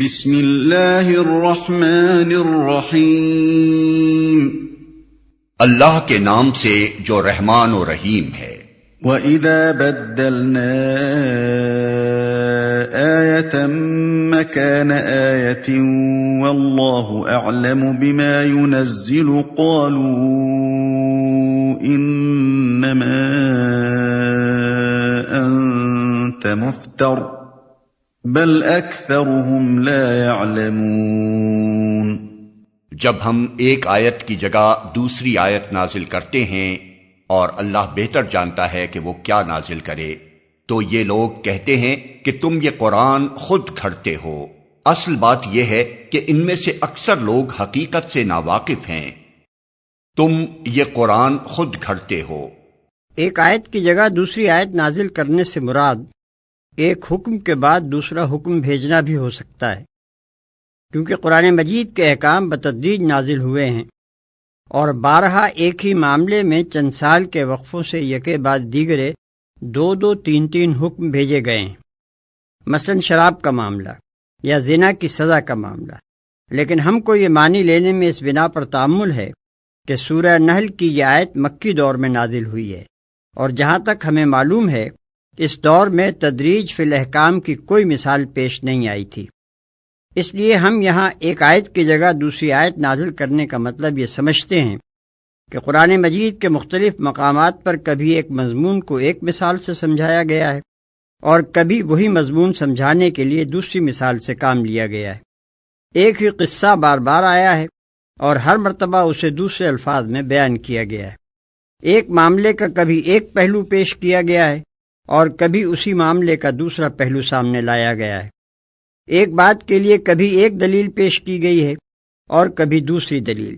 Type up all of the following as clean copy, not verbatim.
بسم اللہ الرحمن الرحیم اللہ کے نام سے جو رحمان و رحیم ہے۔ وَإِذَا بَدَّلْنَا آيَةً مَّكَانَ آيَةٍ وَاللَّهُ أَعْلَمُ بِمَا يُنَزِّلُ قَالُوا إِنَّمَا أَنتَ مُفْتَرٍ بل اکثرهم لا يعلمون۔ جب ہم ایک آیت کی جگہ دوسری آیت نازل کرتے ہیں اور اللہ بہتر جانتا ہے کہ وہ کیا نازل کرے، تو یہ لوگ کہتے ہیں کہ تم یہ قرآن خود گھڑتے ہو۔ اصل بات یہ ہے کہ ان میں سے اکثر لوگ حقیقت سے ناواقف ہیں۔ تم یہ قرآن خود گھڑتے ہو۔ ایک آیت کی جگہ دوسری آیت نازل کرنے سے مراد ایک حکم کے بعد دوسرا حکم بھیجنا بھی ہو سکتا ہے، کیونکہ قرآن مجید کے احکام بتدریج نازل ہوئے ہیں اور بارہا ایک ہی معاملے میں چند سال کے وقفوں سے یکے بعد دیگرے دو تین حکم بھیجے گئے ہیں، مثلا شراب کا معاملہ یا زنا کی سزا کا معاملہ۔ لیکن ہم کو یہ معنی لینے میں اس بنا پر تأمل ہے کہ سورہ نحل کی یہ آیت مکی دور میں نازل ہوئی ہے، اور جہاں تک ہمیں معلوم ہے اس دور میں تدریج فی الاحکام کی کوئی مثال پیش نہیں آئی تھی۔ اس لیے ہم یہاں ایک آیت کی جگہ دوسری آیت نازل کرنے کا مطلب یہ سمجھتے ہیں کہ قرآن مجید کے مختلف مقامات پر کبھی ایک مضمون کو ایک مثال سے سمجھایا گیا ہے اور کبھی وہی مضمون سمجھانے کے لیے دوسری مثال سے کام لیا گیا ہے۔ ایک ہی قصہ بار بار آیا ہے اور ہر مرتبہ اسے دوسرے الفاظ میں بیان کیا گیا ہے۔ ایک معاملے کا کبھی ایک پہلو پیش کیا گیا ہے اور کبھی اسی معاملے کا دوسرا پہلو سامنے لایا گیا ہے۔ ایک بات کے لیے کبھی ایک دلیل پیش کی گئی ہے اور کبھی دوسری دلیل۔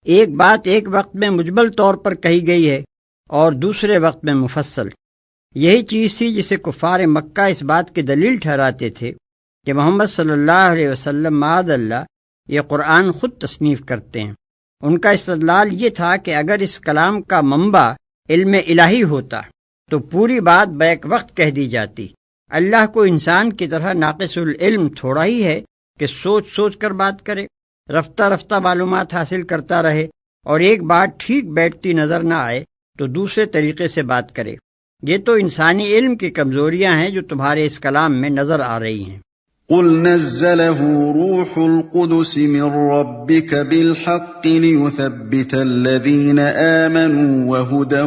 ایک بات ایک وقت میں مجمل طور پر کہی گئی ہے اور دوسرے وقت میں مفصل۔ یہی چیز تھی جسے کفار مکہ اس بات کی دلیل ٹھہراتے تھے کہ محمد صلی اللہ علیہ وسلم معاذ اللہ یہ قرآن خود تصنیف کرتے ہیں۔ ان کا استدلال یہ تھا کہ اگر اس کلام کا منبع علم الہی ہوتا تو پوری بات بیک وقت کہہ دی جاتی۔ اللہ کو انسان کی طرح ناقص العلم تھوڑا ہی ہے کہ سوچ سوچ کر بات کرے، رفتہ رفتہ معلومات حاصل کرتا رہے اور ایک بات ٹھیک بیٹھتی نظر نہ آئے تو دوسرے طریقے سے بات کرے۔ یہ تو انسانی علم کی کمزوریاں ہیں جو تمہارے اس کلام میں نظر آ رہی ہیں۔ قل نزله روح القدس من ربك بالحق ليثبت الذين آمنوا وهدى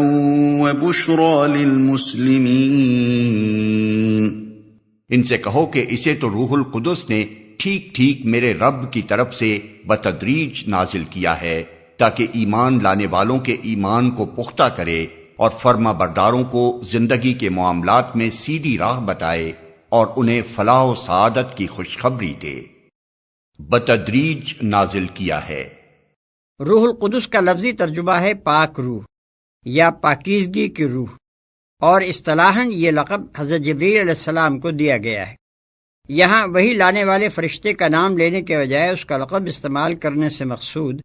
وبشرى للمسلمين۔ ان سے کہو کہ اسے تو روح القدس نے ٹھیک ٹھیک میرے رب کی طرف سے بتدریج نازل کیا ہے تاکہ ایمان لانے والوں کے ایمان کو پختہ کرے اور فرما برداروں کو زندگی کے معاملات میں سیدھی راہ بتائے اور انہیں فلاح و سعادت کی خوشخبری دے۔ بتدریج نازل کیا ہے۔ روح القدس کا لفظی ترجمہ ہے پاک روح یا پاکیزگی کی روح، اور اصطلاحاً یہ لقب حضرت جبریل علیہ السلام کو دیا گیا ہے۔ یہاں وہی لانے والے فرشتے کا نام لینے کے بجائے اس کا لقب استعمال کرنے سے مقصود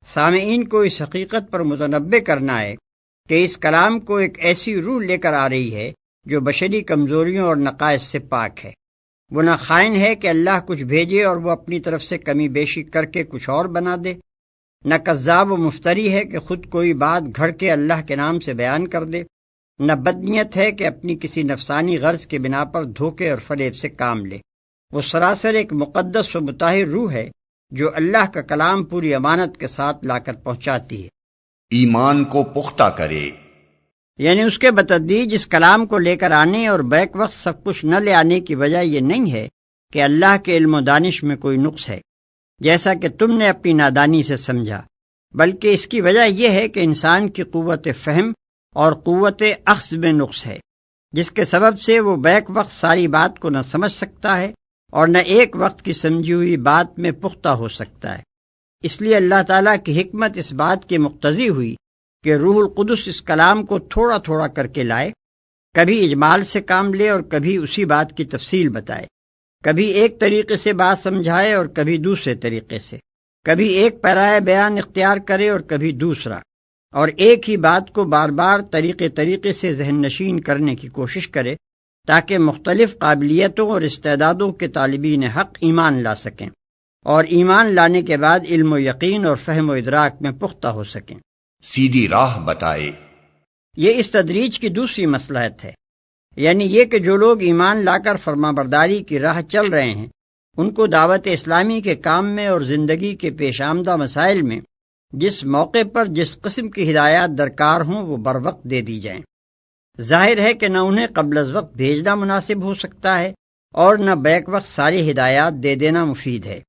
سامعین کو اس حقیقت پر متنبہ کرنا ہے کہ اس کلام کو ایک ایسی روح لے کر آ رہی ہے جو بشری کمزوریوں اور نقائص سے پاک ہے۔ وہ نہ خائن ہے کہ اللہ کچھ بھیجے اور وہ اپنی طرف سے کمی بیشی کر کے کچھ اور بنا دے، نہ کذاب و مفتری ہے کہ خود کوئی بات گھڑ کے اللہ کے نام سے بیان کر دے، نہ بدنیت ہے کہ اپنی کسی نفسانی غرض کے بنا پر دھوکے اور فریب سے کام لے۔ وہ سراسر ایک مقدس و مطہر روح ہے جو اللہ کا کلام پوری امانت کے ساتھ لا کر پہنچاتی ہے۔ ایمان کو پختہ کرے، یعنی اس کے بتدریج اس کلام کو لے کر آنے اور بیک وقت سب کچھ نہ لے آنے کی وجہ یہ نہیں ہے کہ اللہ کے علم و دانش میں کوئی نقص ہے جیسا کہ تم نے اپنی نادانی سے سمجھا، بلکہ اس کی وجہ یہ ہے کہ انسان کی قوت فہم اور قوت اخذ میں نقص ہے، جس کے سبب سے وہ بیک وقت ساری بات کو نہ سمجھ سکتا ہے اور نہ ایک وقت کی سمجھی ہوئی بات میں پختہ ہو سکتا ہے۔ اس لیے اللہ تعالیٰ کی حکمت اس بات کی مقتضی ہوئی کہ روح القدس اس کلام کو تھوڑا تھوڑا کر کے لائے، کبھی اجمال سے کام لے اور کبھی اسی بات کی تفصیل بتائے، کبھی ایک طریقے سے بات سمجھائے اور کبھی دوسرے طریقے سے، کبھی ایک پیرائے بیان اختیار کرے اور کبھی دوسرا، اور ایک ہی بات کو بار بار طریقے سے ذہن نشین کرنے کی کوشش کرے تاکہ مختلف قابلیتوں اور استعدادوں کے طالبین حق ایمان لا سکیں اور ایمان لانے کے بعد علم و یقین اور فہم و ادراک میں پختہ ہو سکیں۔ سیدھی راہ بتائے۔ یہ اس تدریج کی دوسری مصلحت ہے، یعنی یہ کہ جو لوگ ایمان لا کر فرمانبرداری کی راہ چل رہے ہیں ان کو دعوت اسلامی کے کام میں اور زندگی کے پیش آمدہ مسائل میں جس موقع پر جس قسم کی ہدایات درکار ہوں وہ بر وقت دے دی جائیں۔ ظاہر ہے کہ نہ انہیں قبل از وقت بھیجنا مناسب ہو سکتا ہے اور نہ بیک وقت ساری ہدایات دے دینا مفید ہے۔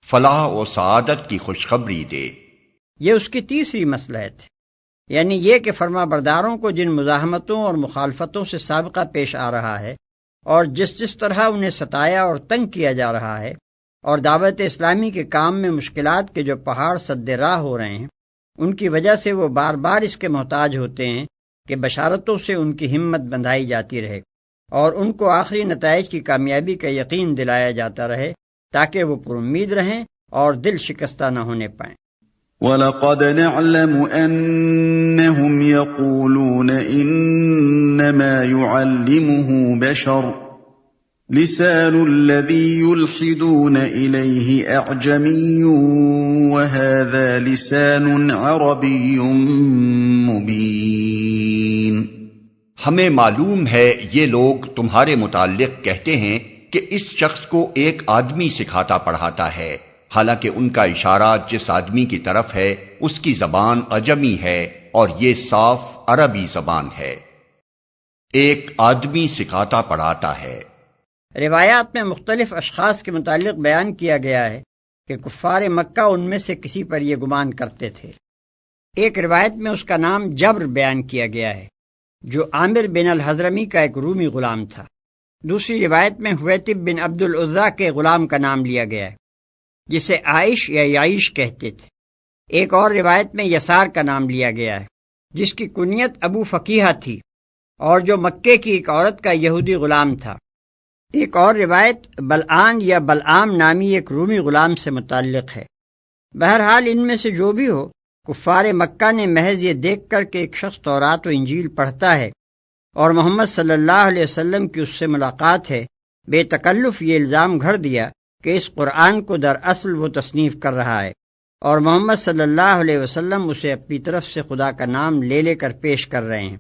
فلاح و سعادت کی خوشخبری دے۔ یہ اس کی تیسری مصلحت ہے، یعنی یہ کہ فرما برداروں کو جن مزاحمتوں اور مخالفتوں سے سابقہ پیش آ رہا ہے اور جس طرح انہیں ستایا اور تنگ کیا جا رہا ہے اور دعوت اسلامی کے کام میں مشکلات کے جو پہاڑ سد راہ ہو رہے ہیں ان کی وجہ سے وہ بار بار اس کے محتاج ہوتے ہیں کہ بشارتوں سے ان کی ہمت بندھائی جاتی رہے اور ان کو آخری نتائج کی کامیابی کا یقین دلایا جاتا رہے تاکہ وہ پر امید رہیں اور دل شکستہ نہ ہونے پائیں۔ وَلَقَدْ نَعْلَمُ أَنَّهُمْ يَقُولُونَ إِنَّمَا يُعَلِّمُهُ بَشَرٌ لِسَانُ الَّذِي يُلْحِدُونَ إِلَيْهِ أَعْجَمِيٌّ وَهَذَا لِسَانٌ عَرَبِيٌّ مُبِينٌ۔ ہمیں معلوم ہے یہ لوگ تمہارے متعلق کہتے ہیں کہ اس شخص کو ایک آدمی سکھاتا پڑھاتا ہے، حالانکہ ان کا اشارہ جس آدمی کی طرف ہے اس کی زبان عجمی ہے اور یہ صاف عربی زبان ہے۔ ایک آدمی سکھاتا پڑھاتا ہے۔ روایات میں مختلف اشخاص کے متعلق بیان کیا گیا ہے کہ کفار مکہ ان میں سے کسی پر یہ گمان کرتے تھے۔ ایک روایت میں اس کا نام جبر بیان کیا گیا ہے جو عامر بن الحضرمی کا ایک رومی غلام تھا۔ دوسری روایت میں حویتب بن عبد العزا کے غلام کا نام لیا گیا ہے جسے عائش یا یعیش کہتے تھے۔ ایک اور روایت میں یسار کا نام لیا گیا ہے جس کی کنیت ابو فقیہ تھی اور جو مکے کی ایک عورت کا یہودی غلام تھا۔ ایک اور روایت بلعان یا بلعام نامی ایک رومی غلام سے متعلق ہے۔ بہرحال ان میں سے جو بھی ہو، کفار مکہ نے محض یہ دیکھ کر کہ ایک شخص تورات و انجیل پڑھتا ہے اور محمد صلی اللہ علیہ وسلم کی اس سے ملاقات ہے، بے تکلف یہ الزام گھڑ دیا کہ اس قرآن کو در اصل وہ تصنیف کر رہا ہے اور محمد صلی اللہ علیہ وسلم اسے اپنی طرف سے خدا کا نام لے لے کر پیش کر رہے ہیں۔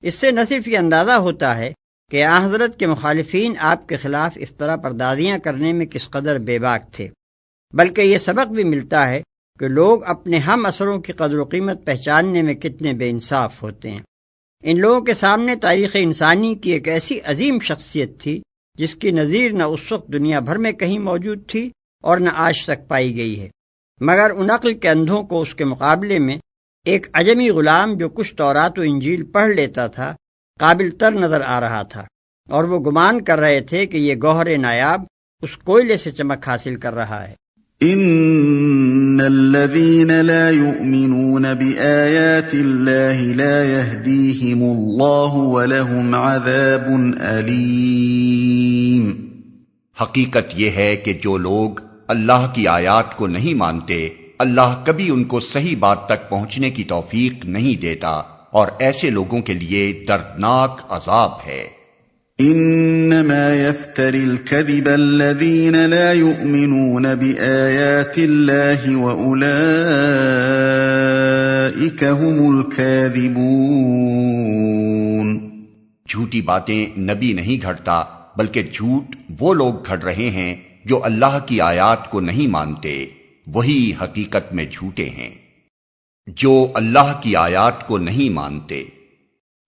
اس سے نہ صرف یہ اندازہ ہوتا ہے کہ حضرت کے مخالفین آپ کے خلاف افطرا پردازیاں کرنے میں کس قدر بے باک تھے، بلکہ یہ سبق بھی ملتا ہے کہ لوگ اپنے ہم اثروں کی قدر و قیمت پہچاننے میں کتنے بے انصاف ہوتے ہیں۔ ان لوگوں کے سامنے تاریخ انسانی کی ایک ایسی عظیم شخصیت تھی جس کی نظیر نہ اس وقت دنیا بھر میں کہیں موجود تھی اور نہ آج تک پائی گئی ہے، مگر ان عقل کے اندھوں کو اس کے مقابلے میں ایک عجمی غلام جو کچھ تورات و انجیل پڑھ لیتا تھا قابل تر نظر آ رہا تھا، اور وہ گمان کر رہے تھے کہ یہ گوہر نایاب اس کوئلے سے چمک حاصل کر رہا ہے۔ ان الذين لا يؤمنون بآيات الله لا يهديهم الله ولهم عذاب أليم۔ حقیقت یہ ہے کہ جو لوگ اللہ کی آیات کو نہیں مانتے، اللہ کبھی ان کو صحیح بات تک پہنچنے کی توفیق نہیں دیتا، اور ایسے لوگوں کے لیے دردناک عذاب ہے۔ انما يفتري الكذب الذين لا يؤمنون بآيات الله واولئك هم الكاذبون۔ جھوٹی باتیں نبی نہیں گھڑتا، بلکہ جھوٹ وہ لوگ گھڑ رہے ہیں جو اللہ کی آیات کو نہیں مانتے، وہی حقیقت میں جھوٹے ہیں۔ جو اللہ کی آیات کو نہیں مانتے۔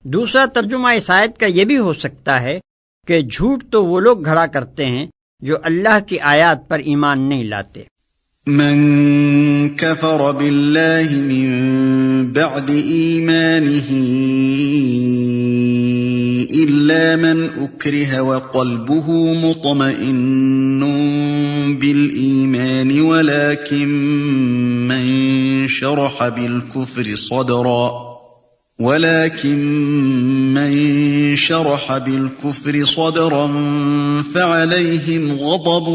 دوسرا ترجمہ اس آیت کا یہ بھی ہو سکتا ہے کہ جھوٹ تو وہ لوگ گھڑا کرتے ہیں جو اللہ کی آیات پر ایمان نہیں لاتے۔ من كفر بالله من بعد إيمانه إلا من أكره وقلبه مطمئن بالإيمان ولكن من شرح بالكفر صدرا فعليهم غضب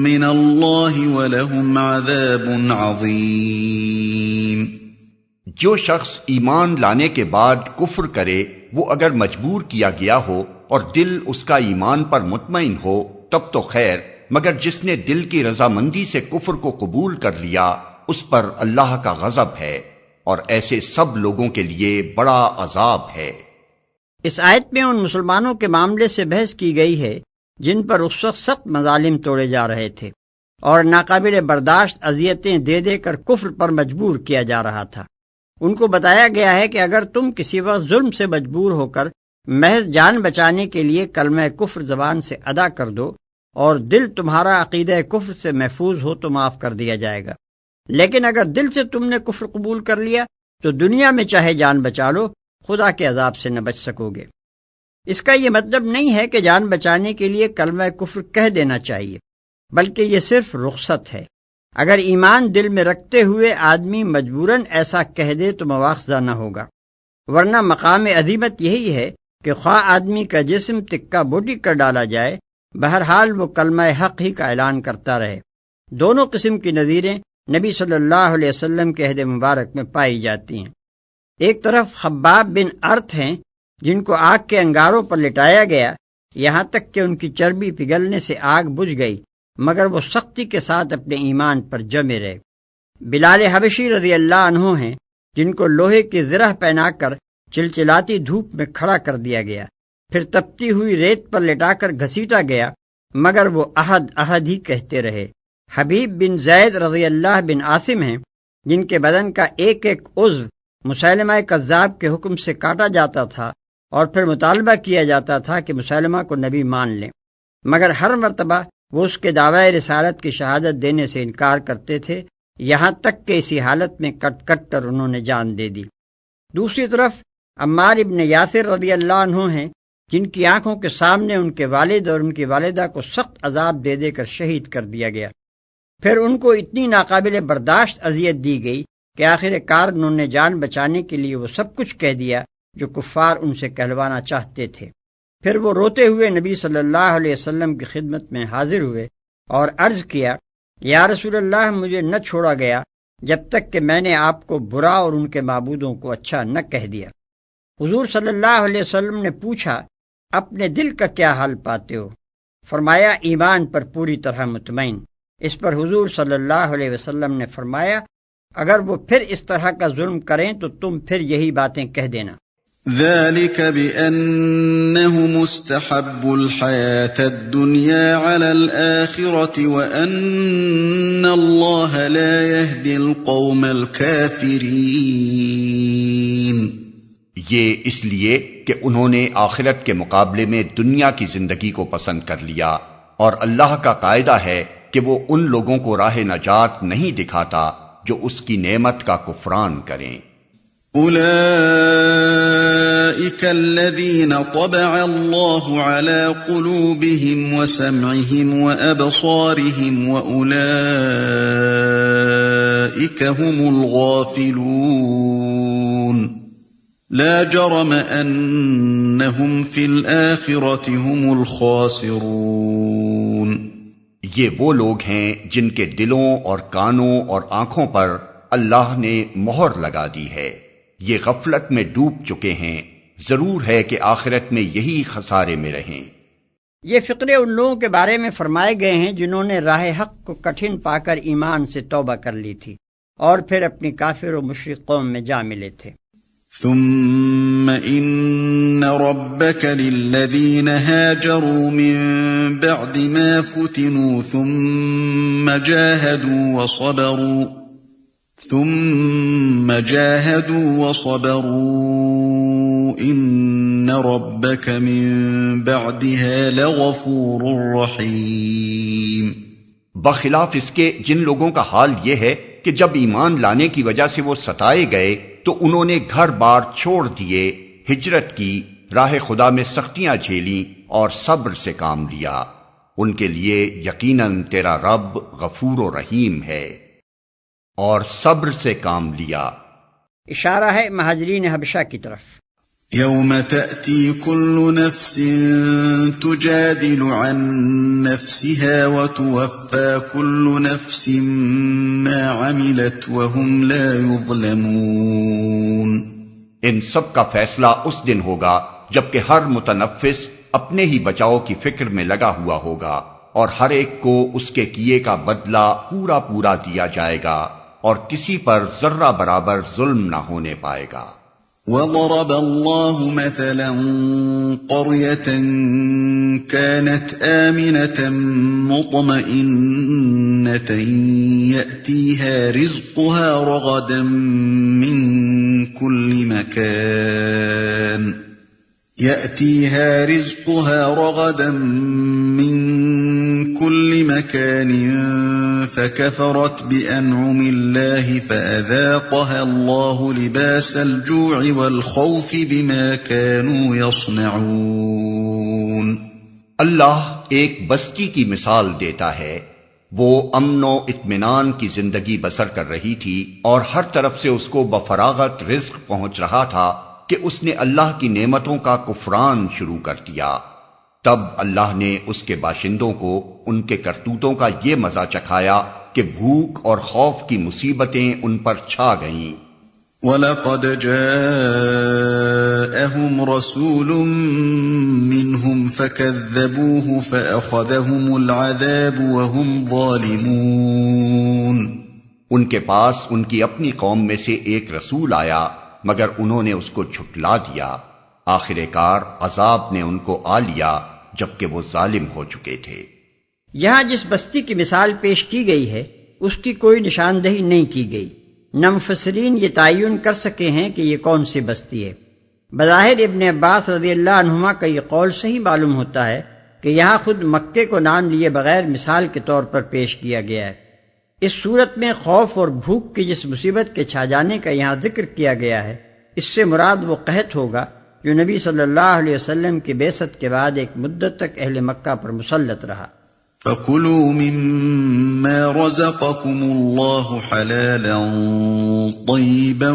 من الله ولهم عذاب عظيم۔ جو شخص ایمان لانے کے بعد کفر کرے وہ اگر مجبور کیا گیا ہو اور دل اس کا ایمان پر مطمئن ہو تب تو خیر، مگر جس نے دل کی رضامندی سے کفر کو قبول کر لیا اس پر اللہ کا غضب ہے، اور ایسے سب لوگوں کے لیے بڑا عذاب ہے۔ اس آیت میں ان مسلمانوں کے معاملے سے بحث کی گئی ہے جن پر اس وقت سخت مظالم توڑے جا رہے تھے اور ناقابل برداشت اذیتیں دے دے کر کفر پر مجبور کیا جا رہا تھا۔ ان کو بتایا گیا ہے کہ اگر تم کسی وقت ظلم سے مجبور ہو کر محض جان بچانے کے لیے کلمہ کفر زبان سے ادا کر دو اور دل تمہارا عقیدہ کفر سے محفوظ ہو تو معاف کر دیا جائے گا، لیکن اگر دل سے تم نے کفر قبول کر لیا تو دنیا میں چاہے جان بچا لو، خدا کے عذاب سے نہ بچ سکو گے۔ اس کا یہ مطلب نہیں ہے کہ جان بچانے کے لیے کلمہ کفر کہہ دینا چاہیے، بلکہ یہ صرف رخصت ہے۔ اگر ایمان دل میں رکھتے ہوئے آدمی مجبوراً ایسا کہہ دے تو مواخذہ نہ ہوگا، ورنہ مقام عظیمت یہی ہے کہ خواہ آدمی کا جسم تکہ بوٹی کر ڈالا جائے، بہرحال وہ کلمہ حق ہی کا اعلان کرتا رہے۔ دونوں قسم کی نظیریں نبی صلی اللہ علیہ وسلم کے عہد مبارک میں پائی جاتی ہیں۔ ایک طرف خباب بن ارت ہیں جن کو آگ کے انگاروں پر لٹایا گیا یہاں تک کہ ان کی چربی پگھلنے سے آگ بجھ گئی، مگر وہ سختی کے ساتھ اپنے ایمان پر جمے رہے۔ بلال حبشی رضی اللہ عنہ ہیں جن کو لوہے کی زرہ پہنا کر چلچلاتی دھوپ میں کھڑا کر دیا گیا، پھر تپتی ہوئی ریت پر لٹا کر گھسیٹا گیا، مگر وہ احد احد ہی کہتے رہے۔ حبیب بن زید رضی اللہ بن عاصم ہیں جن کے بدن کا ایک ایک عضو مسیلمہ کذاب کے حکم سے کاٹا جاتا تھا اور پھر مطالبہ کیا جاتا تھا کہ مسیلمہ کو نبی مان لیں، مگر ہر مرتبہ وہ اس کے دعوی رسالت کی شہادت دینے سے انکار کرتے تھے، یہاں تک کہ اسی حالت میں کٹ کٹ کر انہوں نے جان دے دی۔ دوسری طرف عمار ابن یاسر رضی اللہ عنہ ہیں جن کی آنکھوں کے سامنے ان کے والد اور ان کی والدہ کو سخت عذاب دے دے کر شہید کر دیا گیا۔ پھر ان کو اتنی ناقابل برداشت اذیت دی گئی کہ آخر کار انہوں نے جان بچانے کے لیے وہ سب کچھ کہہ دیا جو کفار ان سے کہلوانا چاہتے تھے۔ پھر وہ روتے ہوئے نبی صلی اللہ علیہ وسلم کی خدمت میں حاضر ہوئے اور عرض کیا، یا رسول اللہ، مجھے نہ چھوڑا گیا جب تک کہ میں نے آپ کو برا اور ان کے معبودوں کو اچھا نہ کہہ دیا۔ حضور صلی اللہ علیہ وسلم نے پوچھا، اپنے دل کا کیا حال پاتے ہو؟ فرمایا، ایمان پر پوری طرح مطمئن۔ اس پر حضور صلی اللہ علیہ وسلم نے فرمایا، اگر وہ پھر اس طرح کا ظلم کریں تو تم پھر یہی باتیں کہہ دینا۔ ذلك بأنهم استحبوا الحياة الدنيا على الآخرة وأن الله لا يهدي القوم الكافرين۔ یہ اس لیے کہ انہوں نے آخرت کے مقابلے میں دنیا کی زندگی کو پسند کر لیا، اور اللہ کا قاعدہ ہے کہ وہ ان لوگوں کو راہ نجات نہیں دکھاتا جو اس کی نعمت کا کفران کریں۔ أولئك الذين طبع الله على قلوبهم وسمعهم وأبصارهم وأولئك هم الغافلون لا جرم أنهم في الآخرة هم الخاسرون۔ یہ وہ لوگ ہیں جن کے دلوں اور کانوں اور آنکھوں پر اللہ نے مہر لگا دی ہے، یہ غفلت میں ڈوب چکے ہیں، ضرور ہے کہ آخرت میں یہی خسارے میں رہیں۔ یہ فقرے ان لوگوں کے بارے میں فرمائے گئے ہیں جنہوں نے راہ حق کو کٹھن پا کر ایمان سے توبہ کر لی تھی اور پھر اپنی کافر و مشرک قوم میں جا ملے تھے۔ ثم ان ربك للذين هاجروا من بعد ما فتنوا ثم جاهدوا وصبروا ان ربك من بعدها لغفور رحيم۔ بخلاف اس کے جن لوگوں کا حال یہ ہے کہ جب ایمان لانے کی وجہ سے وہ ستائے گئے تو انہوں نے گھر بار چھوڑ دیے، ہجرت کی، راہ خدا میں سختیاں جھیلیں اور صبر سے کام لیا، ان کے لیے یقیناً تیرا رب غفور و رحیم ہے، اور صبر سے کام لیا۔ اشارہ ہے مہاجرین حبشہ کی طرف۔ یوم تأتی کل نفس تجادل عن نفسها وتوفى كل نفس ما عملت وهم لا يظلمون۔ ان سب کا فیصلہ اس دن ہوگا جبکہ ہر متنفس اپنے ہی بچاؤ کی فکر میں لگا ہوا ہوگا، اور ہر ایک کو اس کے کیے کا بدلہ پورا پورا دیا جائے گا، اور کسی پر ذرہ برابر ظلم نہ ہونے پائے گا۔ وَضَرَبَ اللَّهُ مَثَلًا قَرْيَةً كَانَتْ آمِنَةً مُطْمَئِنَّةً يَأْتِيهَا رِزْقُهَا رَغَدًا مِّن كُلِّ مَكَانٍ فَكَفَرَتْ بِأَنْعُمِ اللَّهِ فَأَذَاقَهَا اللَّهُ لِبَاسَ الْجُوعِ وَالْخَوْفِ بِمَا كَانُوا يَصْنَعُونَ۔ اللہ ایک بستی کی مثال دیتا ہے، وہ امن و اطمینان کی زندگی بسر کر رہی تھی، اور ہر طرف سے اس کو بفراغت رزق پہنچ رہا تھا کہ اس نے اللہ کی نعمتوں کا کفران شروع کر دیا۔ تب اللہ نے اس کے باشندوں کو ان کے کرتوتوں کا یہ مزہ چکھایا کہ بھوک اور خوف کی مصیبتیں ان پر چھا گئیں۔ وَلَقَدْ جَاءَهُمْ رَسُولٌ مِّنْهُمْ فَكَذَّبُوهُ فَأَخَذَهُمُ الْعَذَابُ وَهُمْ ظَالِمُونَ۔ ان کے پاس ان کی اپنی قوم میں سے ایک رسول آیا، مگر انہوں نے اس کو جھٹلا دیا، آخر کار عذاب نے ان کو آ لیا جبکہ وہ ظالم ہو چکے تھے۔ یہاں جس بستی کی مثال پیش کی گئی ہے اس کی کوئی نشاندہی نہیں کی گئی، نہ مفسرین یہ تعین کر سکے ہیں کہ یہ کون سی بستی ہے۔ بظاہر ابن عباس رضی اللہ عنہما کا یہ قول صحیح معلوم ہوتا ہے کہ یہاں خود مکے کو نام لیے بغیر مثال کے طور پر پیش کیا گیا ہے۔ اس صورت میں خوف اور بھوک کی جس مصیبت کے چھا جانے کا یہاں ذکر کیا گیا ہے، اس سے مراد وہ قحط ہوگا جو نبی صلی اللہ علیہ وسلم کی بعثت کے بعد ایک مدت تک اہل مکہ پر مسلط رہا۔ فَكُلُوا مِمَّا رَزَقَكُمُ اللَّهُ حَلَالًا طَيِّبًا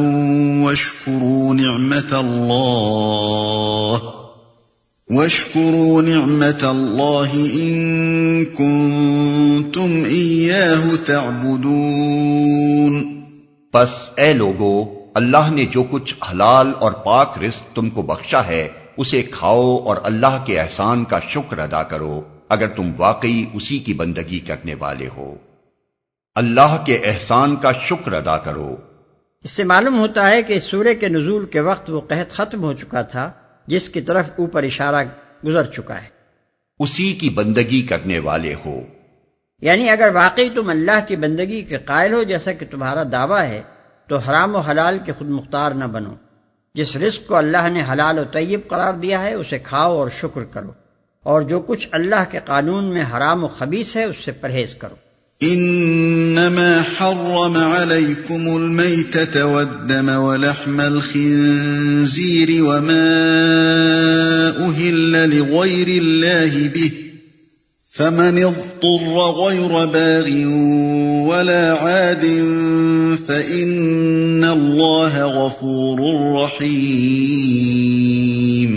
وَاشْكُرُوا نِعْمَةَ اللَّهِ إِن كُنتُمْ إِيَّاهُ تَعْبُدُونَ۔ پس اے لوگو، اللہ نے جو کچھ حلال اور پاک رزق تم کو بخشا ہے اسے کھاؤ اور اللہ کے احسان کا شکر ادا کرو اگر تم واقعی اسی کی بندگی کرنے والے ہو۔ اللہ کے احسان کا شکر ادا کرو۔ اس سے معلوم ہوتا ہے کہ اس سورہ کے نزول کے وقت وہ قحط ختم ہو چکا تھا جس کی طرف اوپر اشارہ گزر چکا ہے۔ اسی کی بندگی کرنے والے ہو، یعنی اگر واقعی تم اللہ کی بندگی کے قائل ہو جیسا کہ تمہارا دعویٰ ہے تو حرام و حلال کے خود مختار نہ بنو۔ جس رزق کو اللہ نے حلال و طیب قرار دیا ہے اسے کھاؤ اور شکر کرو، اور جو کچھ اللہ کے قانون میں حرام و خبیث ہے اس سے پرہیز کرو۔ انما حرم عليكم الميتة والدم ولحم الخنزير وما أهل لغير الله به فمن اضطر غير باغ ولا عاد فإن الله غفور رحيم۔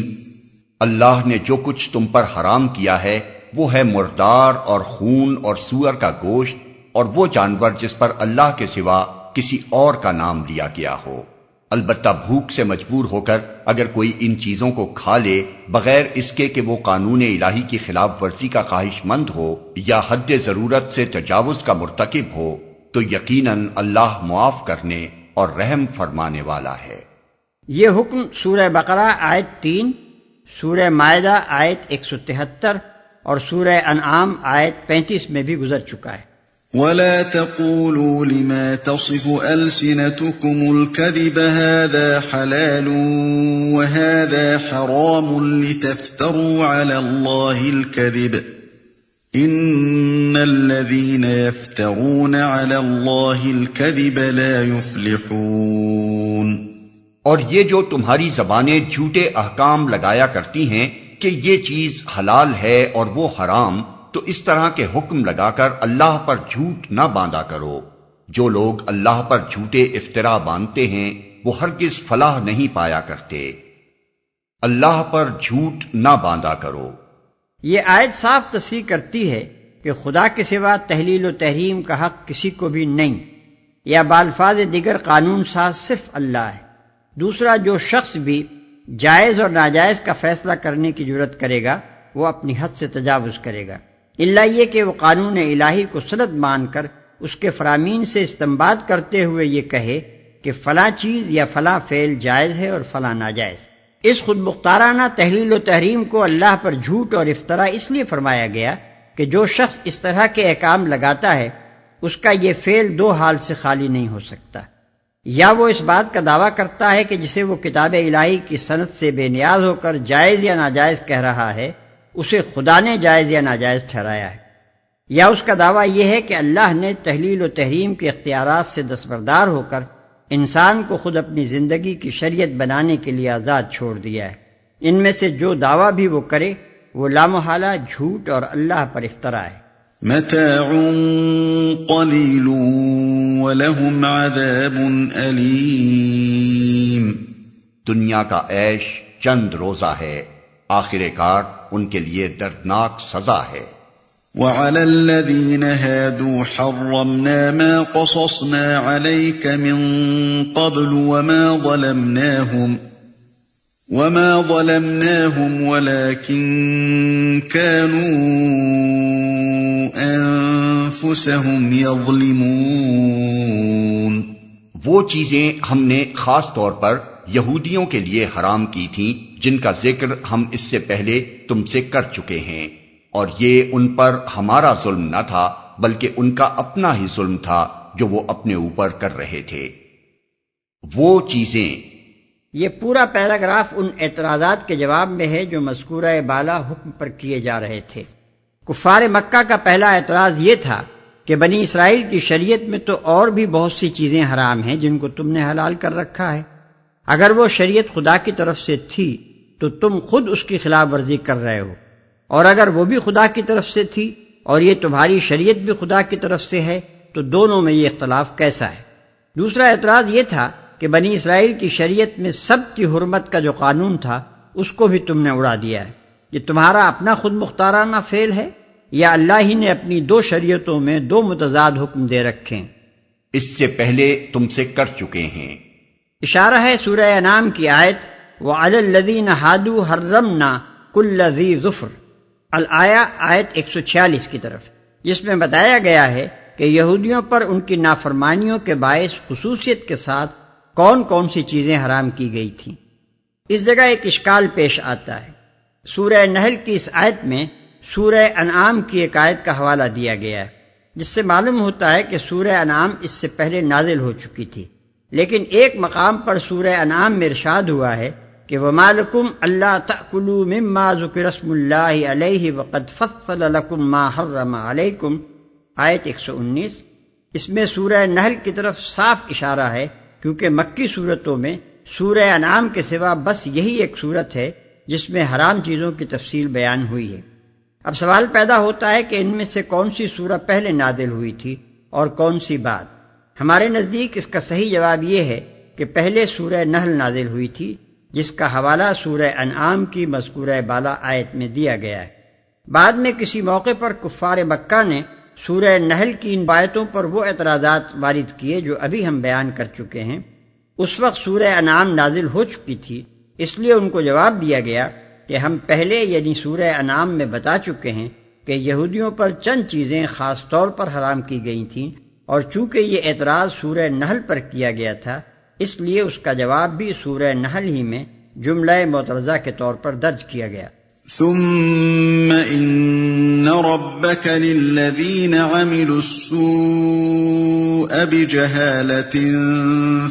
اللہ نے جو کچھ تم پر حرام کیا ہے وہ ہے مردار اور خون اور سور کا گوشت اور وہ جانور جس پر اللہ کے سوا کسی اور کا نام لیا گیا ہو، البتہ بھوک سے مجبور ہو کر اگر کوئی ان چیزوں کو کھا لے بغیر اس کے کہ وہ قانون الہی کی خلاف ورزی کا خواہش مند ہو یا حد ضرورت سے تجاوز کا مرتکب ہو تو یقیناً اللہ معاف کرنے اور رحم فرمانے والا ہے۔ یہ حکم سورہ بقرہ آیت 3، سورہ مائدہ آیت 173 اور سورہ انعام آیت 35 میں بھی گزر چکا ہے۔ وَلَا تَقُولُوا لِمَا تَصِفُ أَلْسِنَتُكُمُ الْكَذِبَ هَذَا حَلَالٌ وَهَذَا حَرَامٌ لِتَفْتَرُوا عَلَى اللَّهِ الْكَذِبَ إِنَّ الَّذِينَ يَفْتَرُونَ عَلَى اللَّهِ الْكَذِبَ لَا يُفْلِحُونَ۔ اور یہ جو تمہاری زبانیں جھوٹے احکام لگایا کرتی ہیں کہ یہ چیز حلال ہے اور وہ حرام، تو اس طرح کے حکم لگا کر اللہ پر جھوٹ نہ باندھا کرو۔ جو لوگ اللہ پر جھوٹے افطرا باندھتے ہیں وہ ہرگز فلاح نہیں پایا کرتے۔ اللہ پر جھوٹ نہ باندھا کرو۔ یہ آیت صاف تصریح کرتی ہے کہ خدا کے سوا تحلیل و تحریم کا حق کسی کو بھی نہیں، یا بالفاظ دیگر قانون ساز صرف اللہ ہے۔ دوسرا، جو شخص بھی جائز اور ناجائز کا فیصلہ کرنے کی جرت کرے گا وہ اپنی حد سے تجاوز کرے گا، الا یہ کہ وہ قانون الہی کو سند مان کر اس کے فرامین سے استنباط کرتے ہوئے یہ کہے کہ فلاں چیز یا فلاں فعل جائز ہے اور فلاں ناجائز۔ اس خود مختارانہ تحلیل و تحریم کو اللہ پر جھوٹ اور افطرا اس لیے فرمایا گیا کہ جو شخص اس طرح کے احکام لگاتا ہے اس کا یہ فعل دو حال سے خالی نہیں ہو سکتا، یا وہ اس بات کا دعویٰ کرتا ہے کہ جسے وہ کتاب الہی کی سند سے بے نیاز ہو کر جائز یا ناجائز کہہ رہا ہے اسے خدا نے جائز یا ناجائز ٹھہرایا ہے، یا اس کا دعویٰ یہ ہے کہ اللہ نے تحلیل و تحریم کے اختیارات سے دستبردار ہو کر انسان کو خود اپنی زندگی کی شریعت بنانے کے لیے آزاد چھوڑ دیا ہے۔ ان میں سے جو دعویٰ بھی وہ کرے وہ لامحالہ جھوٹ اور اللہ پر افطرا ہے۔ متاع قلیل ولہم عذاب علیم، دنیا کا عیش چند روزہ ہے، آخر کار ان کے لیے دردناک سزا ہے۔ وعلى الذين هادوا حرمنا ما قصصنا عليك من قبل وما ظلمناهم ولكن كانوا أنفسهم يظلمون۔ وہ چیزیں ہم نے خاص طور پر یہودیوں کے لیے حرام کی تھیں جن کا ذکر ہم اس سے پہلے تم سے کر چکے ہیں، اور یہ ان پر ہمارا ظلم نہ تھا بلکہ ان کا اپنا ہی ظلم تھا جو وہ اپنے اوپر کر رہے تھے۔ وہ چیزیں، یہ پورا پیراگراف ان اعتراضات کے جواب میں ہے جو مذکورہ بالا حکم پر کیے جا رہے تھے۔ کفار مکہ کا پہلا اعتراض یہ تھا کہ بنی اسرائیل کی شریعت میں تو اور بھی بہت سی چیزیں حرام ہیں جن کو تم نے حلال کر رکھا ہے، اگر وہ شریعت خدا کی طرف سے تھی تو تم خود اس کی خلاف ورزی کر رہے ہو، اور اگر وہ بھی خدا کی طرف سے تھی اور یہ تمہاری شریعت بھی خدا کی طرف سے ہے تو دونوں میں یہ اختلاف کیسا ہے؟ دوسرا اعتراض یہ تھا کہ بنی اسرائیل کی شریعت میں سب کی حرمت کا جو قانون تھا اس کو بھی تم نے اڑا دیا ہے۔ یہ تمہارا اپنا خود مختارانہ فعل ہے یا اللہ ہی نے اپنی دو شریعتوں میں دو متضاد حکم دے رکھے ہیں؟ اس سے پہلے تم سے کر چکے ہیں۔ اشارہ ہے سورہ انعام کی آیت وَعَلَى الَّذِينَ هَادُوا حَرَّمْنَا كُلَّ ذِي ظُفْرٍ الآیہ آیت 146 کی طرف، جس میں بتایا گیا ہے کہ یہودیوں پر ان کی نافرمانیوں کے باعث خصوصیت کے ساتھ کون کون سی چیزیں حرام کی گئی تھیں۔ اس جگہ ایک اشکال پیش آتا ہے۔ سورہ نحل کی اس آیت میں سورہ انعام کی ایک آیت کا حوالہ دیا گیا ہے جس سے معلوم ہوتا ہے کہ سورہ انعام اس سے پہلے نازل ہو چکی تھی، لیکن ایک مقام پر سورہ انعام میں ارشاد ہوا ہے کہ وَمَا لَكُمْ أَلَّا تَأْكُلُوا مِمَّا ذُكِرَ اسْمُ اللَّهِ عَلَيْهِ وَقَدْ فَصَّلَ لَكُمْ مَا حَرَّمَ عَلَيْكُمْ آیت 119۔ اس میں سورہ نحل کی طرف صاف اشارہ ہے کیونکہ مکی صورتوں میں سورہ انعام کے سوا بس یہی ایک صورت ہے جس میں حرام چیزوں کی تفصیل بیان ہوئی ہے۔ اب سوال پیدا ہوتا ہے کہ ان میں سے کون سی سورہ پہلے نازل ہوئی تھی اور کون سی بعد؟ ہمارے نزدیک اس کا صحیح جواب یہ ہے کہ پہلے سورہ نحل نازل ہوئی تھی جس کا حوالہ سورہ انعام کی مذکورہ بالا آیت میں دیا گیا ہے۔ بعد میں کسی موقع پر کفار مکہ نے سورہ نحل کی ان آیتوں پر وہ اعتراضات وارد کیے جو ابھی ہم بیان کر چکے ہیں۔ اس وقت سورہ انعام نازل ہو چکی تھی، اس لیے ان کو جواب دیا گیا کہ ہم پہلے یعنی سورہ انعام میں بتا چکے ہیں کہ یہودیوں پر چند چیزیں خاص طور پر حرام کی گئی تھیں، اور چونکہ یہ اعتراض سورہ نحل پر کیا گیا تھا اس لیے اس کا جواب بھی سورہ نحل ہی میں جملہ معترضہ کے طور پر درج کیا گیا۔ ثم ان ربك للذين عملوا السوء بجهالة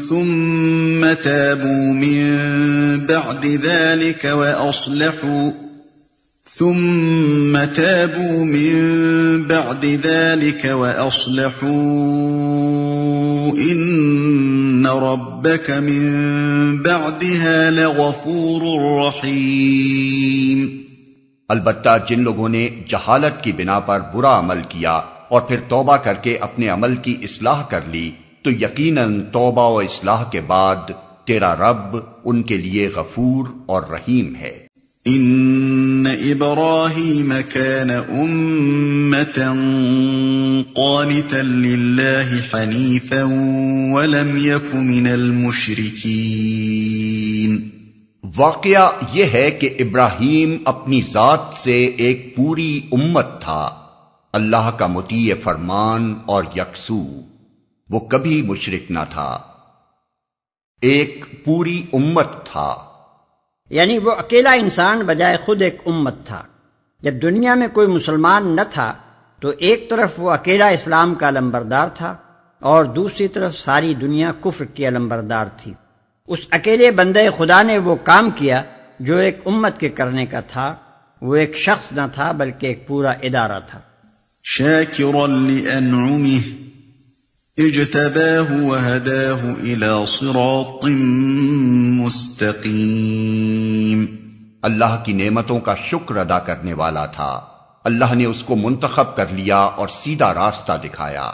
ثم تابوا من بعد ذلك وأصلحوا ان ربك من بعدها لغفور رحيم۔ البتہ جن لوگوں نے جہالت کی بنا پر برا عمل کیا اور پھر توبہ کر کے اپنے عمل کی اصلاح کر لی تو یقیناً توبہ و اصلاح کے بعد تیرا رب ان کے لیے غفور اور رحیم ہے۔ ان ابراہیم کان امة قانتا للہ حنیفا ولم یک من المشرکین۔ واقعہ یہ ہے کہ ابراہیم اپنی ذات سے ایک پوری امت تھا، اللہ کا مطیع فرمان اور یکسو، وہ کبھی مشرک نہ تھا، ایک پوری امت تھا، یعنی وہ اکیلا انسان بجائے خود ایک امت تھا۔ جب دنیا میں کوئی مسلمان نہ تھا تو ایک طرف وہ اکیلا اسلام کا علمبردار تھا اور دوسری طرف ساری دنیا کفر کی علمبردار تھی۔ اس اکیلے بندے خدا نے وہ کام کیا جو ایک امت کے کرنے کا تھا، وہ ایک شخص نہ تھا بلکہ ایک پورا ادارہ تھا۔ شاکرا لانعمه اجتباه وهداه الى صراط مستقیم۔ اللہ کی نعمتوں کا شکر ادا کرنے والا تھا، اللہ نے اس کو منتخب کر لیا اور سیدھا راستہ دکھایا۔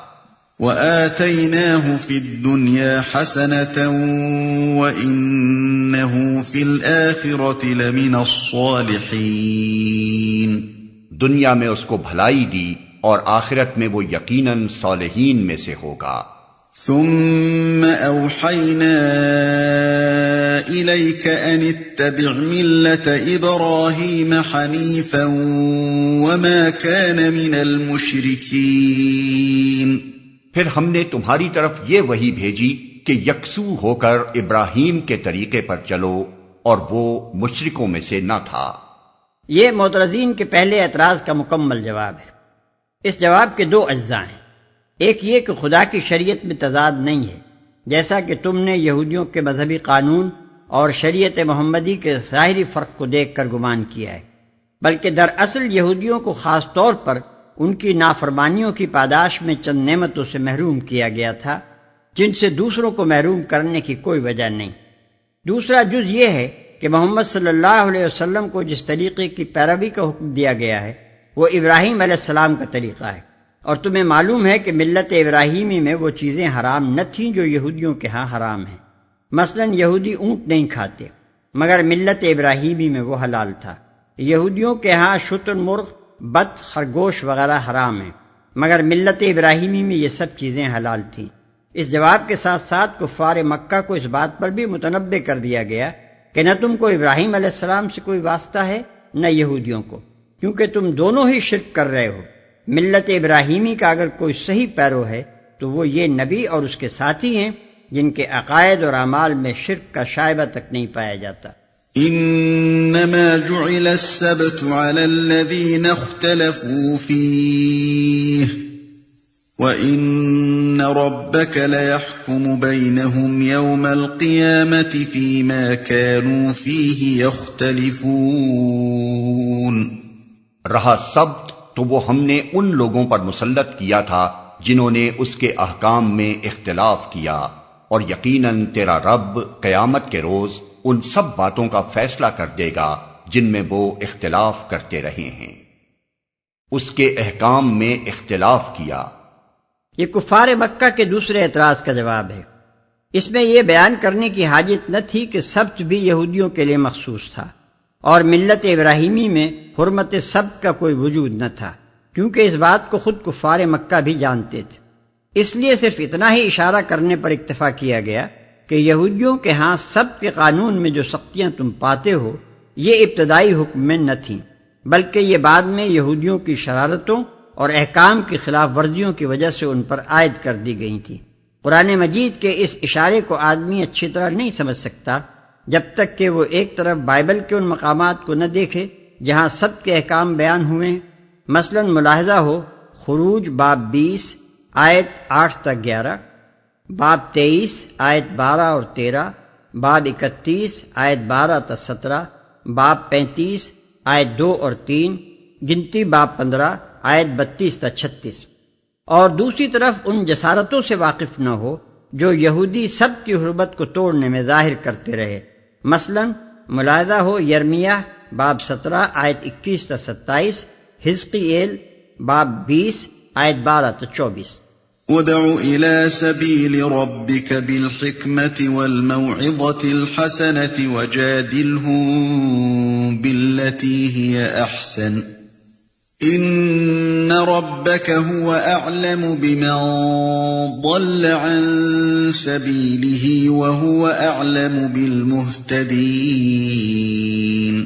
وَآتَيْنَاهُ فِي الدُّنْيَا حَسَنَةً وَإِنَّهُ فِي الْآخِرَةِ لَمِنَ الصَّالِحِينَ۔ دنیا میں اس کو بھلائی دی اور آخرت میں وہ یقیناً صالحین میں سے ہوگا۔ ثُمَّ أَوْحَيْنَا إِلَيْكَ أَنِ اتَّبِعْ مِلَّةَ إِبْرَاهِيمَ حَنِيفًا وَمَا كَانَ مِنَ الْمُشْرِكِينَ۔ پھر ہم نے تمہاری طرف یہ وحی بھیجی کہ یکسو ہو کر ابراہیم کے طریقے پر چلو، اور وہ مشرکوں میں سے نہ تھا۔ یہ معترضین کے پہلے اعتراض کا مکمل جواب ہے۔ اس جواب کے دو اجزاء ہیں۔ ایک یہ کہ خدا کی شریعت میں تضاد نہیں ہے، جیسا کہ تم نے یہودیوں کے مذہبی قانون اور شریعت محمدی کے ظاہری فرق کو دیکھ کر گمان کیا ہے، بلکہ دراصل یہودیوں کو خاص طور پر ان کی نافرمانیوں کی پاداش میں چند نعمتوں سے محروم کیا گیا تھا جن سے دوسروں کو محروم کرنے کی کوئی وجہ نہیں۔ دوسرا جز یہ ہے کہ محمد صلی اللہ علیہ وسلم کو جس طریقے کی پیروی کا حکم دیا گیا ہے وہ ابراہیم علیہ السلام کا طریقہ ہے، اور تمہیں معلوم ہے کہ ملت ابراہیمی میں وہ چیزیں حرام نہ تھیں جو یہودیوں کے ہاں حرام ہیں۔ مثلا یہودی اونٹ نہیں کھاتے، مگر ملت ابراہیمی میں وہ حلال تھا۔ یہودیوں کے ہاں شتر مرغ، بط، خرگوش وغیرہ حرام ہیں، مگر ملت ابراہیمی میں یہ سب چیزیں حلال تھیں۔ اس جواب کے ساتھ ساتھ کفار مکہ کو اس بات پر بھی متنبہ کر دیا گیا کہ نہ تم کو ابراہیم علیہ السلام سے کوئی واسطہ ہے نہ یہودیوں کو، کیونکہ تم دونوں ہی شرک کر رہے ہو۔ ملت ابراہیمی کا اگر کوئی صحیح پیرو ہے تو وہ یہ نبی اور اس کے ساتھی ہیں جن کے عقائد اور اعمال میں شرک کا شائبہ تک نہیں پایا جاتا۔ انما جعل السبت على الذين اختلفوا فيه وان ربك ليحكم بينهم يوم القيامة فيما كانوا فيه يختلفون۔ رہا سبت تو وہ ہم نے ان لوگوں پر مسلط کیا تھا جنہوں نے اس کے احکام میں اختلاف کیا، اور یقیناً تیرا رب قیامت کے روز ان سب باتوں کا فیصلہ کر دے گا جن میں وہ اختلاف کرتے رہے ہیں۔ اس کے احکام میں اختلاف کیا۔ یہ کفار مکہ کے دوسرے اعتراض کا جواب ہے۔ اس میں یہ بیان کرنے کی حاجت نہ تھی کہ سبت بھی یہودیوں کے لیے مخصوص تھا اور ملت ابراہیمی میں حرمت سبت کا کوئی وجود نہ تھا، کیونکہ اس بات کو خود کفار مکہ بھی جانتے تھے۔ اس لیے صرف اتنا ہی اشارہ کرنے پر اکتفا کیا گیا کہ یہودیوں کے ہاں سبت کے قانون میں جو سختیاں تم پاتے ہو یہ ابتدائی حکم میں نہ تھیں، بلکہ یہ بعد میں یہودیوں کی شرارتوں اور احکام کی خلاف ورزیوں کی وجہ سے ان پر عائد کر دی گئی تھی۔ قرآن مجید کے اس اشارے کو آدمی اچھی طرح نہیں سمجھ سکتا جب تک کہ وہ ایک طرف بائبل کے ان مقامات کو نہ دیکھے جہاں سبت کے احکام بیان ہوئے ہیں۔ مثلا ملاحظہ ہو خروج باب 20 آیت 8 تک 11، باب 23 آیت 12 اور 13، باب 31 آیت 12 تا 17، باب 35 آیت 2 اور 3، گنتی باب 15 آیت 32 تا 36۔ اور دوسری طرف ان جسارتوں سے واقف نہ ہو جو یہودی سبت کی حرمت کو توڑنے میں ظاہر کرتے رہے۔ مثلا ملاحظہ ہو یرمیہ باب 17 آیت 21 تا 27، حزقیل باب 20 آیت 12 تا 24۔ ادع إلى سبيل ربك بالحكمة والموعظة الحسنة وجادلهم بالتي هي أحسن ان ربك هو اعلم بمن ضل عن سبيله وهو اعلم بالمهتدين۔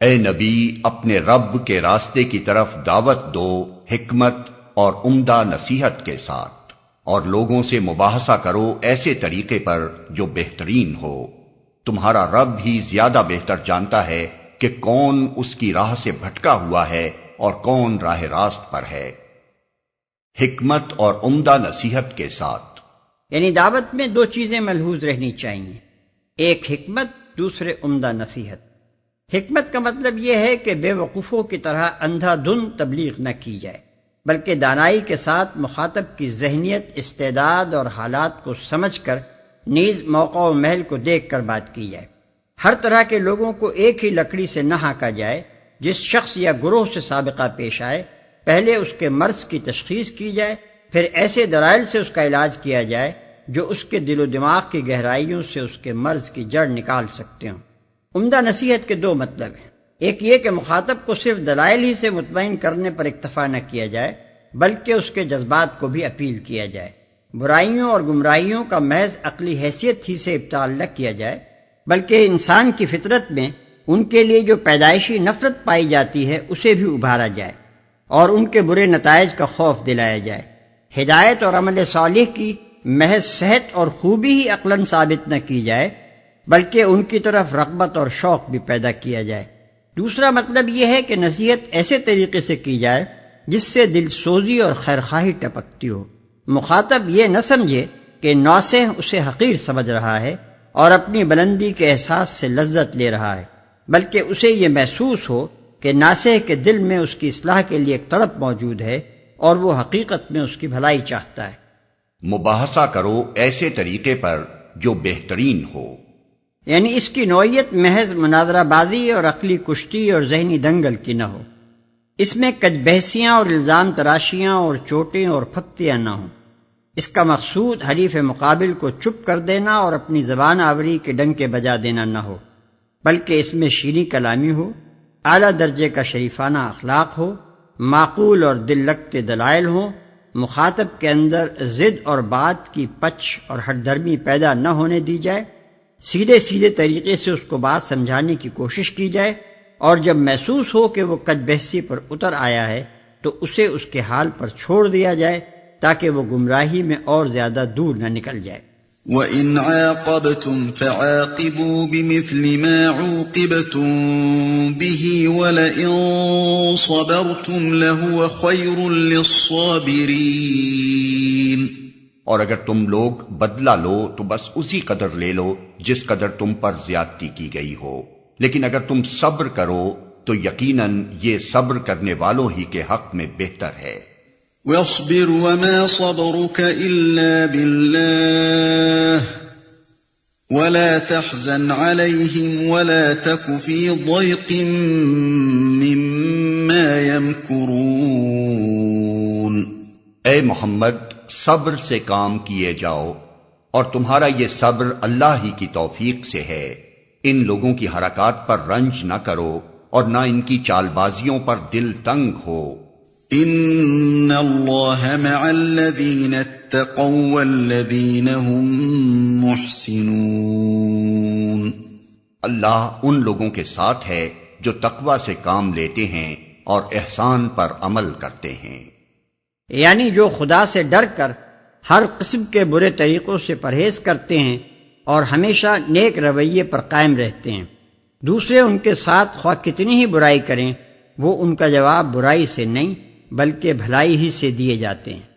اے نبی، اپنے رب کے راستے کی طرف دعوت دو حکمت اور عمدہ نصیحت کے ساتھ، اور لوگوں سے مباحثہ کرو ایسے طریقے پر جو بہترین ہو۔ تمہارا رب ہی زیادہ بہتر جانتا ہے کہ کون اس کی راہ سے بھٹکا ہوا ہے اور کون راہ راست پر ہے۔ حکمت اور عمدہ نصیحت کے ساتھ، یعنی دعوت میں دو چیزیں ملحوظ رہنی چاہیے، ایک حکمت، دوسرے عمدہ نصیحت۔ حکمت کا مطلب یہ ہے کہ بے وقوفوں کی طرح اندھا دھند تبلیغ نہ کی جائے، بلکہ دانائی کے ساتھ مخاطب کی ذہنیت، استعداد اور حالات کو سمجھ کر نیز موقع و محل کو دیکھ کر بات کی جائے۔ ہر طرح کے لوگوں کو ایک ہی لکڑی سے نہ ہانکا جائے۔ جس شخص یا گروہ سے سابقہ پیش آئے، پہلے اس کے مرض کی تشخیص کی جائے، پھر ایسے دلائل سے اس کا علاج کیا جائے جو اس کے دل و دماغ کی گہرائیوں سے اس کے مرض کی جڑ نکال سکتے ہوں۔ عمدہ نصیحت کے دو مطلب ہیں، ایک یہ کہ مخاطب کو صرف دلائل ہی سے مطمئن کرنے پر اکتفا نہ کیا جائے، بلکہ اس کے جذبات کو بھی اپیل کیا جائے۔ برائیوں اور گمراہیوں کا محض عقلی حیثیت ہی سے ابطال نہ کیا جائے، بلکہ انسان کی فطرت میں ان کے لیے جو پیدائشی نفرت پائی جاتی ہے اسے بھی ابھارا جائے اور ان کے برے نتائج کا خوف دلایا جائے۔ ہدایت اور عمل صالح کی محض صحت اور خوبی ہی عقلاً ثابت نہ کی جائے، بلکہ ان کی طرف رغبت اور شوق بھی پیدا کیا جائے۔ دوسرا مطلب یہ ہے کہ نصیحت ایسے طریقے سے کی جائے جس سے دل سوزی اور خیرخواہی ٹپکتی ہو۔ مخاطب یہ نہ سمجھے کہ ناصح اسے حقیر سمجھ رہا ہے اور اپنی بلندی کے احساس سے لذت لے رہا ہے، بلکہ اسے یہ محسوس ہو کہ ناصح کے دل میں اس کی اصلاح کے لیے ایک تڑپ موجود ہے اور وہ حقیقت میں اس کی بھلائی چاہتا ہے۔ مباحثہ کرو ایسے طریقے پر جو بہترین ہو، یعنی اس کی نوعیت محض مناظرہ بازی اور عقلی کشتی اور ذہنی دنگل کی نہ ہو، اس میں کج بحثیاں اور الزام تراشیاں اور چوٹیں اور پھپتیاں نہ ہوں۔ اس کا مقصود حریف مقابل کو چپ کر دینا اور اپنی زبان آوری کے ڈنکے بجا دینا نہ ہو، بلکہ اس میں شیریں کلامی ہو، اعلیٰ درجے کا شریفانہ اخلاق ہو، معقول اور دل لگتے دلائل ہوں، مخاطب کے اندر ضد اور بات کی پچ اور ہٹ درمی پیدا نہ ہونے دی جائے، سیدھے سیدھے طریقے سے اس کو بات سمجھانے کی کوشش کی جائے، اور جب محسوس ہو کہ وہ کج بحثی پر اتر آیا ہے تو اسے اس کے حال پر چھوڑ دیا جائے تاکہ وہ گمراہی میں اور زیادہ دور نہ نکل جائے۔ وَإِنْ عَاقَبْتُمْ فَعَاقِبُوا بِمِثْلِ مَا عُوقِبْتُمْ بِهِ وَلَئِنْ صَبَرْتُمْ لَهُوَ خَيْرٌ لِلصَّابِرِينَ۔ اور اگر تم لوگ بدلہ لو تو بس اسی قدر لے لو جس قدر تم پر زیادتی کی گئی ہو، لیکن اگر تم صبر کرو تو یقیناً یہ صبر کرنے والوں ہی کے حق میں بہتر ہے۔ وَاصْبِرْ وَمَا صَبْرُكَ إِلَّا بِاللَّهِ وَلَا تَحْزَنْ عَلَيْهِمْ وَلَا تَكُ فِي ضَيْقٍ مِّمَّا يَمْكُرُونَ۔ اے محمد، صبر سے کام کیے جاؤ، اور تمہارا یہ صبر اللہ ہی کی توفیق سے ہے۔ ان لوگوں کی حرکات پر رنج نہ کرو اور نہ ان کی چال بازیوں پر دل تنگ ہو۔ ان اللہ مع الذین اتقوا والذین هم محسنون۔ اللہ ان لوگوں کے ساتھ ہے جو تقوی سے کام لیتے ہیں اور احسان پر عمل کرتے ہیں، یعنی جو خدا سے ڈر کر ہر قسم کے برے طریقوں سے پرہیز کرتے ہیں اور ہمیشہ نیک رویے پر قائم رہتے ہیں۔ دوسرے ان کے ساتھ خواہ کتنی ہی برائی کریں، وہ ان کا جواب برائی سے نہیں بلکہ بھلائی ہی سے دیے جاتے ہیں۔